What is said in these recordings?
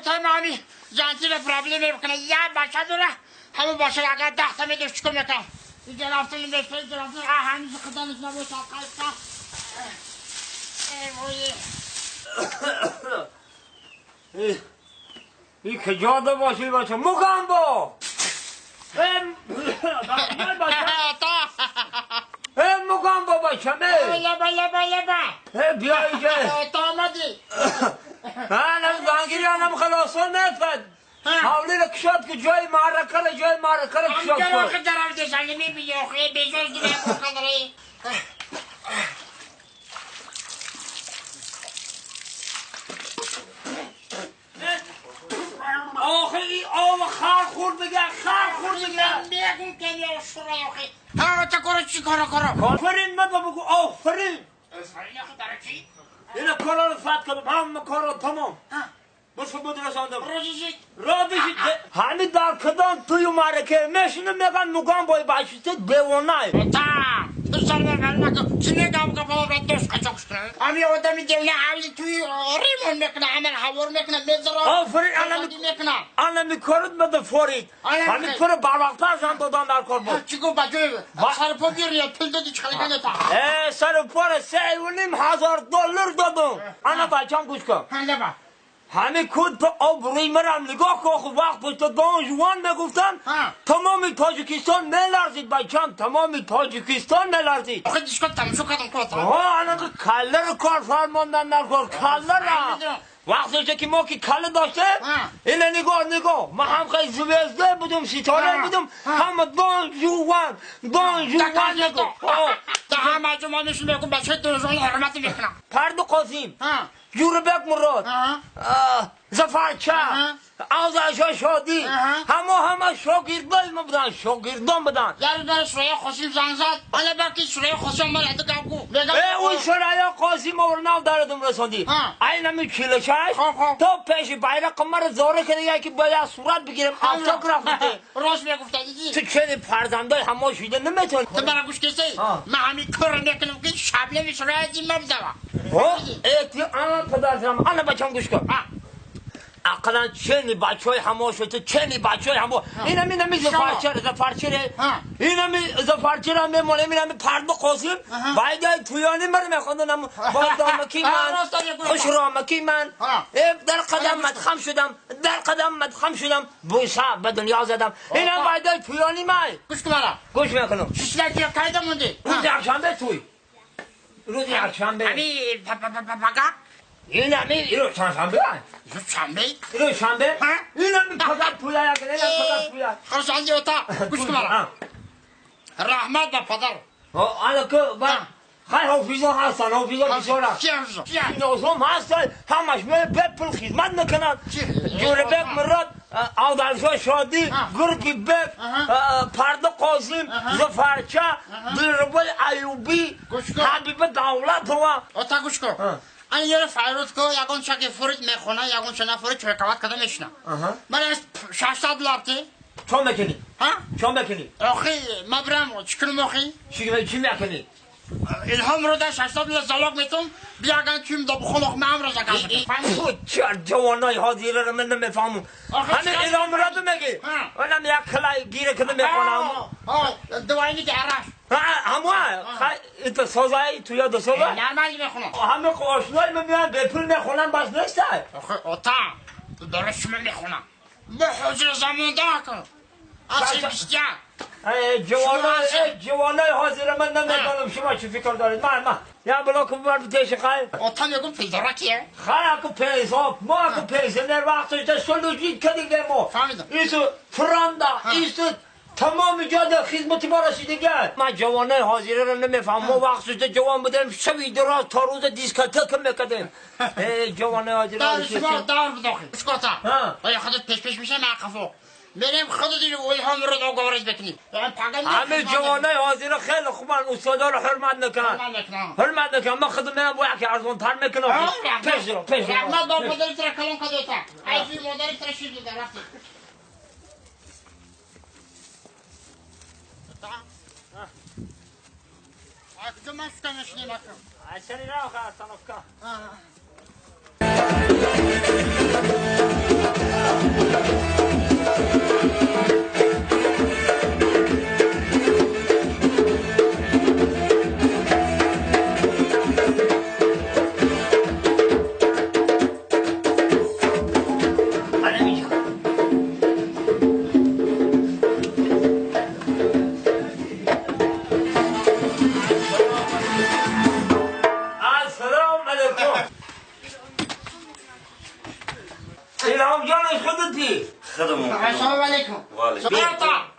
تمامی جانتی پرابلم میکنه یا باشه داره همه باشه اگر 10 تا میدوش چیکار میکنم اینجا رفتن این بهش پیش رفتن همیشه خدامش نبود قلقا این که جاده باشی باشه مگم با مگم با باشم بیا اینجا تا آمدی هم زنگیری هم خلاصان نتفد حولی را کشاد که جای معرکه را کشاد همجا رو که درم دشنگی میبینی آخه بزرگ دیگه بخدره آخه این آب خار خورد بگه میگم که یا شورای آخه ها تا کارو چی کارو آفرین مده بگو آفرین آفرین آخه داره چی؟ اینا کارا رو فتح کردم همه کارا تمام بسو بود رساندم را بشید همین در کدام توی معرکه میشینه میگن مگم بای باشیده دیوانه تا تو سر بگل نکن چی میگم که با را دوست کچک شده همی آدمی دیونه حولی توی ریمون میکنه همین حوار میکنه میذاره آفرین انا میکارد بده فورید همین پر بروقت ازم دادن در کار بود چی گفت بجوی سر پا بیاری پل دادی چکلی کنه تا سر پر $3,500 دادم انا بچم گوش کن همه کود به آبروی مرم نگاه که آخه وقت پشت دان جوان میگفتن تمام تاجیکستان میلرزید بچم تمام تاجیکستان میلرزید آخه دیشکات تمشو کدم کتا انا که کله رو کار فرماندن در کار کله را وقتی که ما که کله داشته اینه نگاه ما هم خیلی زویزده بودم ستاره بودم همه دان جوان نگاه تا همه جمعانشون میگم بچه دوزان حرمت میکنم پرد قاسم جوربک مراد زفرچه آزاشا شادی همه شاگردان بدن یعنی برای سرای خواستیم زنگ زد حالا برکی سرای خواستیم من حتی گم کو اون سرای قاسم آورناو دردم رساندی این همی کلشش تا پیش بیرق قمر زاره کنه یکی باید صورت بگیرم آفتاک رفته راست میگفته دیدی تو چه پرزنده همه شده نمیتون تو برای گوش کسی من همی کار میکنم که شبله می سرای دیم مبزوه تی آن پدرم آن بچم گوش کن اقلا چنی بچهای همه شده چنی بچهای همه این همی زفرچره این همی زفرچره هم میمونه این همی پرد قاسم باید تویانی مرد میخوندن بازدامکی من خوشرامکی من در قدم مدخم شدم بوسه به دنیا زدم این هم باید تویانی من گوش میکنم ششلکی قیده مونده روز یکشنبه توی روز یکشنبه همی پاگا این همی رو شنبه رو شنبه این همی پدر پویا یکنه این پدر پویا خوش آنجی اوتا گوش کمارا رحمت با پدر حالا که خیلی حافظا هستن حافظا بسیارن این آزم هستن همش بپل خدمت نکنن جوربک مراد آدلشا شادی گرگی بک پرد قاسم زفرچه بیربای ایوبی حبیب دولت هوا اوتا گوش کن این یه فیروز که یکون شکی فرید میخونه یکون شنا فرید چوی کوات کده میشنه من از $600 چون بکنی؟ چون بکنی؟ آخی مبرم چکن موخی؟ چی میکنی؟ الهام رو در $600 زلاق میتون بیاگن کیم دا بخونق معم را زکر تو چر جوانای حاضیره رو من نمیفهمم همه الهام را دو میگی اونم یک کلای گیره کنه میخونم دوائنی که عرش همه ایتا سازایی تو یاد سازای؟ نرمالی میخونم همه قاشنای میان به پول میخونم بس نیسته اوتا درست شما میخونم به حضر زمان دا کن اصلی بیشتر جوانای حاضر من نمیدانم شما چی فکر دارید من یا بلا که برد دیش خیل اوتا میگم پیدارا کیه؟ خیل اکو پیزا ما اکو پیزنر وقتش ده سلوجی کدیگه ما فهمیدم ایسو فراندا ایسو تمام جاده خدمتی ما رسیدگه من جوانای حاضره رو نمیفهم ما وقتش ده جوان بودیم شبی دراز تا روز دیسکاتک میکدیم جوانای حاضره دار شما دار بداخی اشکاتا آیا خودت پیش میشه معقفو بریم خودت این الهام رو دو گوارش بکنیم همه جوانای حاضر خیلی خوبن استادا رو حرمت نکنن من خودم باید که ارزان تر میکنم پیش رو رحمت با مادری تر کلان کدوتا ایفی مادری تر شیر دیده رفتی کجا مستنش نمکم اچنی رو خواهد سنفکا چی؟ السلام علیکم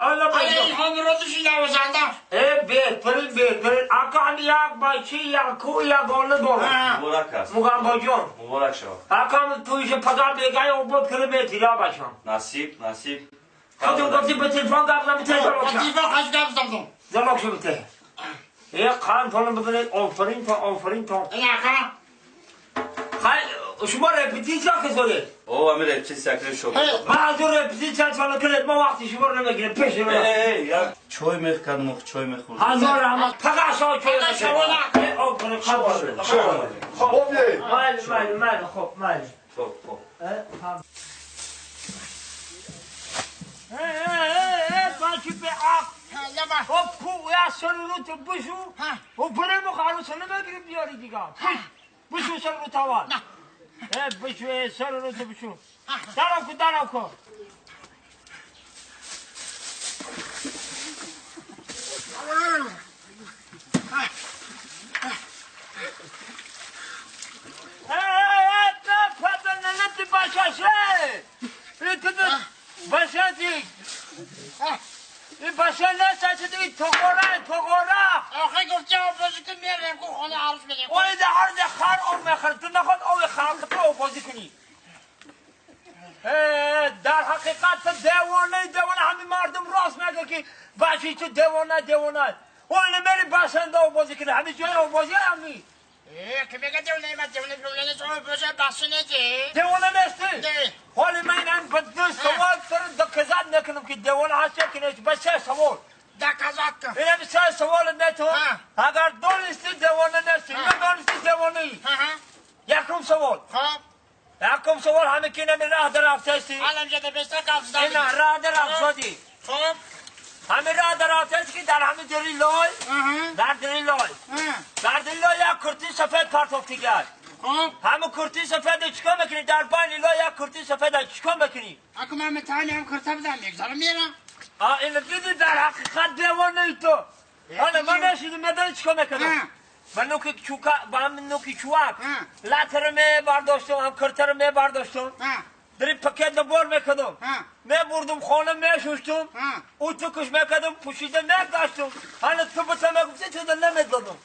الله باشم همه روزش نوزنده بهترین اکا هم یک بچه یک کو یک آله دارم مبارک است مگم جان مبارک شما اکا هم تویش پدر بگه او بود کلمه تیرا باشم نصیب خودم گفتی به تلفن گفتم تلفن باشم تیفا خش گفتم زمان شو بته یک خان تونم ببینید آفرین تون این اکا شما رپیتیشن که زوری او امیر چه سکر شو من از اون رپیتیشن سال کنید ما وقتی شما رو نمیگیرم پیش رو یا چای میخکن چای میخورد هزار رحمت فقط شما چوی فقط شما خب مال خب مال بچه به آق خب کو یا سر رو تو بشو و برای مخالصه نمیگیریم بیاری دیگه بشو سر رو توان بشو سر رو تو بشو درم کن این باشه نسته دیگه توقاره آخه گفتی آبازی کن میرم که خانه عرض بده اوی ده عرض خر او مخرد تو نخواد اوی خر تو آبازی کنی در حقیقت تو دیوانه همین مردم راست میگه که بچه تو دیوانه اوی نمیری بسنده آبازی کنی همین جای آبازی همی که میگه دیونه تو بشه بسنه دی دیوانه نیستی؟ حالی من این بدون سوال سر دکزد نکنم که دیوانه هستی که نیست بس سه سوال دکزد کن این هم سه سوال نتون اگر دانستی دیوانه نیستی ندانستی دیوانه ای یکم سوال یکم سوال همه که نمی راه در افتستی الان جده بسته کفز دادی این راه در افتادی خب همه راه در افتستی که در همه دری لای در دری لای یک کرتی سفید پرتوفتی کرد همه کرتی سفید چکا میکنی در بین لای یک کرتی سفید چکا میکنی اکو من متعالی هم کرتا بدم یک ذره میرم این دیدی در حقیقت دیوانه ای تو حالا من نشیدم میدانی چکا میکنم من نوکی چوکا با هم نوکی چوک لاتر می برداشتم هم کرتر می برداشتم دری پکت نبار میکدم می بردم خانه می شوشتم او تو کش میکدم پوشیده میگذاشتم حالا تو بتا میگفتی تو دل نمیدادم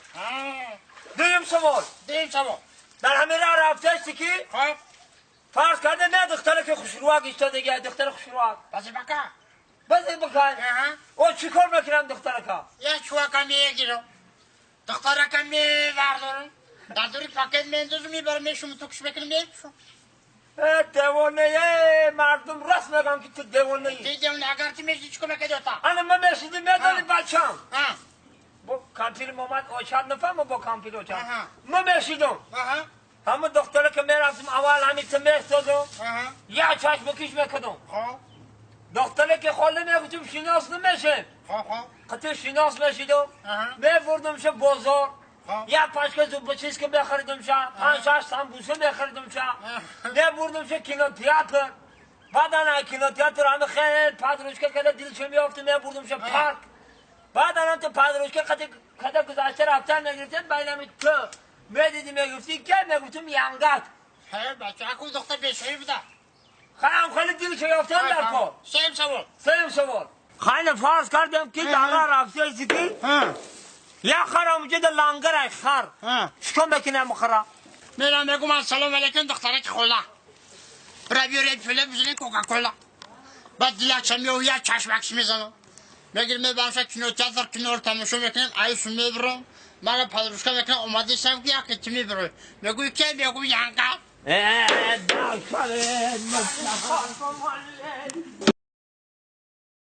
دویم سوال در همین راه رفتشتی که فرض کرده نه دختره که خوشرواق ایستاده گه دختر خوشرواق بازی بکن او چی کار میکنم دختره که یه چوکا میگیرم دختره که میبردارم در دوری پاکت میندازم میبرم میشم تو کش بکنم میشم دیوانه مردم راست میگم که تو دیوانه ای دیوانه اگر تی میشی چکو میکنی دوتا انا من میشیدی میدانی بچم با کامپیل محمد اوچاد نفهم با کامپیل اوچاد من میشیدم همه دختره که میرفتم اول همین میستادم یا چشم بکش میکدم دختره که خاله میگفتم شناس نمیشه خطی شناس میشیدم میبردم شه بازار یا پاشکه زوب چیز که بخریدم شه 5-6 سمبوسه بخریدم شه میبردم شه کینو تئاتر بعدن کینو تئاتر همه خیلی پادروشکه کده دلش میافته میبردم شه پارک بعدن تو پادروشکه کده گذاشته رفتن نگرفتن بینم تو میدیدی میگفتی که میگفتم یانگات بچه اکو دختر بیشوری بوده خیلی دلش یافتن در پا سیم سوال خیلی فرض کردم که در رفته ایسی که یا خرم اونجا در لانگر ای خر شکم بکنه مخرا میرم بگم السلام علیکم دختره که خولا بیاری فیله بزنین کوکاکولا بعد دیلکشم میو یا چشمکش میزنم میگیر میبرمش کینو تیاتر کینو رو تماشا میکنم ایشو میبرم من پادروشکا میکنم اومدیشم که یکی تی میبرم میگوی که میگوی یانگا داشتن